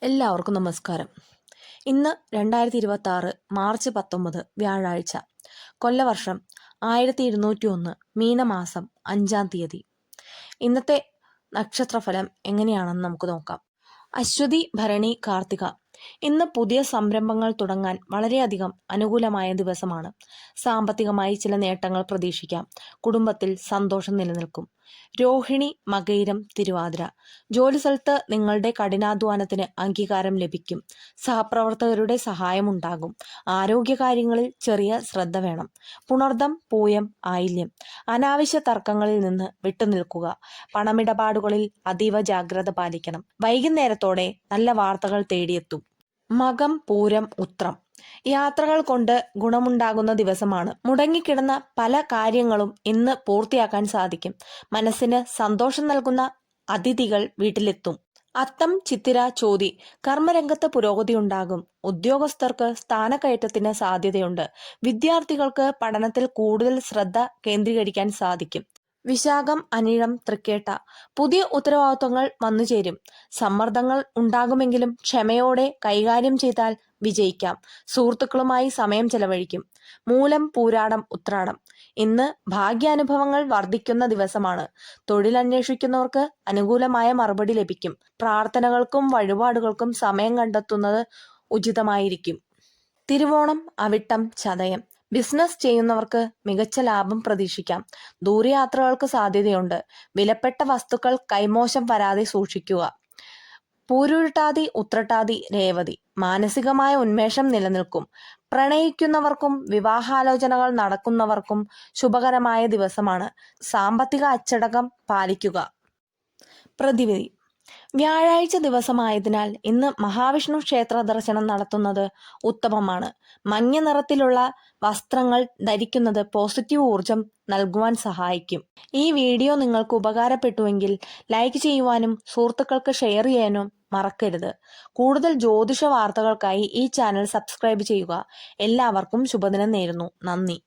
എല്ലാവർക്കും നമസ്കാരം. ഇന്ന് 2026 മാർച്ച് 19 വ്യാഴാഴ്ച. കൊല്ലവർഷം 1201 മീനമാസം 5-ാം തീയതി. ഇന്നത്തെ നക്ഷത്രഫലം എങ്ങനെയാണെന്ന് നമുക്ക് നോക്കാം. അശ്വതി, ഭരണി, കാർത്തിക. ഇന്ന് പുതിയ സംരംഭങ്ങൾ തുടങ്ങാൻ വളരെയധികം അനുകൂലമായ ദിവസമാണ്. സാമ്പത്തികമായി ചില നേട്ടങ്ങൾ പ്രതീക്ഷിക്കാം. കുടുംബത്തിൽ സന്തോഷം നിലനിൽക്കും. രോഹിണി, മകയിരം, തിരുവാതിര. ജോലിസ്ഥലത്ത് നിങ്ങളുടെ കഠിനാധ്വാനത്തിന് അംഗീകാരം ലഭിക്കും. സഹപ്രവർത്തകരുടെ സഹായമുണ്ടാകും. ആരോഗ്യകാര്യങ്ങളിൽ ചെറിയ ശ്രദ്ധ വേണം. പുണർദം, പൂയം, ആയില്യം. അനാവശ്യ തർക്കങ്ങളിൽ നിന്ന് വിട്ടുനിൽക്കുക. പണമിടപാടുകളിൽ അതീവ ജാഗ്രത പാലിക്കണം. വൈകുന്നേരത്തോടെ നല്ല വാർത്തകൾ തേടിയെത്തും. മകം, പൂരം, ഉത്രം. യാത്രകൾ കൊണ്ട് ഗുണമുണ്ടാകുന്ന ദിവസമാണ്. മുടങ്ങിക്കിടന്ന പല കാര്യങ്ങളും ഇന്ന് പൂർത്തിയാക്കാൻ സാധിക്കും. മനസ്സിന് സന്തോഷം നൽകുന്ന അതിഥികൾ വീട്ടിലെത്തും. അത്തം, ചിത്തിര, ചോതി. കർമ്മരംഗത്ത് പുരോഗതി ഉണ്ടാകും. ഉദ്യോഗസ്ഥർക്ക് സ്ഥാനക്കയറ്റത്തിന് സാധ്യതയുണ്ട്. വിദ്യാർത്ഥികൾക്ക് പഠനത്തിൽ കൂടുതൽ ശ്രദ്ധ കേന്ദ്രീകരിക്കാൻ സാധിക്കും. വിശാഖം, അനിഴം, തൃക്കേട്ട. പുതിയ ഉത്തരവാദിത്വങ്ങൾ വന്നുചേരും. സമ്മർദ്ദങ്ങൾ ഉണ്ടാകുമെങ്കിലും ക്ഷമയോടെ കൈകാര്യം ചെയ്താൽ വിജയിക്കാം. സുഹൃത്തുക്കളുമായി സമയം ചെലവഴിക്കും. മൂലം, പൂരാടം, ഉത്രാടം. ഇന്ന് ഭാഗ്യാനുഭവങ്ങൾ വർദ്ധിക്കുന്ന ദിവസമാണ്. തൊഴിലന്വേഷിക്കുന്നവർക്ക് അനുകൂലമായ മറുപടി ലഭിക്കും. പ്രാർത്ഥനകൾക്കും വഴിപാടുകൾക്കും സമയം കണ്ടെത്തുന്നത് ഉചിതമായിരിക്കും. തിരുവോണം, അവിട്ടം, ചതയം. ബിസിനസ് ചെയ്യുന്നവർക്ക് മികച്ച ലാഭം പ്രതീക്ഷിക്കാം. ദൂരയാത്രകൾക്ക് സാധ്യതയുണ്ട്. വിലപ്പെട്ട വസ്തുക്കൾ കൈമോശം വരാതെ സൂക്ഷിക്കുക. പൂരുരുട്ടാതി, ഉത്രട്ടാതി, രേവതി. മാനസികമായ ഉന്മേഷം നിലനിൽക്കും. പ്രണയിക്കുന്നവർക്കും വിവാഹാലോചനകൾ നടക്കുന്നവർക്കും ശുഭകരമായ ദിവസമാണ്. സാമ്പത്തിക അച്ചടക്കം പാലിക്കുക. പ്രതിവിധി. വ്യാഴാഴ്ച ദിവസമായതിനാൽ ഇന്ന് മഹാവിഷ്ണു ക്ഷേത്ര ദർശനം നടത്തുന്നത് ഉത്തമമാണ്. മഞ്ഞ നിറത്തിലുള്ള വസ്ത്രങ്ങൾ ധരിക്കുന്നത് പോസിറ്റീവ് ഊർജം നൽകുവാൻ സഹായിക്കും. ഈ വീഡിയോ നിങ്ങൾക്ക് ഉപകാരപ്പെട്ടുവെങ്കിൽ ലൈക്ക് ചെയ്യുവാനും സുഹൃത്തുക്കൾക്ക് ഷെയർ ചെയ്യാനും മറക്കരുത്. കൂടുതൽ ജ്യോതിഷ വാർത്തകൾക്കായി ഈ ചാനൽ സബ്സ്ക്രൈബ് ചെയ്യുക. എല്ലാവർക്കും ശുഭദിനം നേരുന്നു. നന്ദി.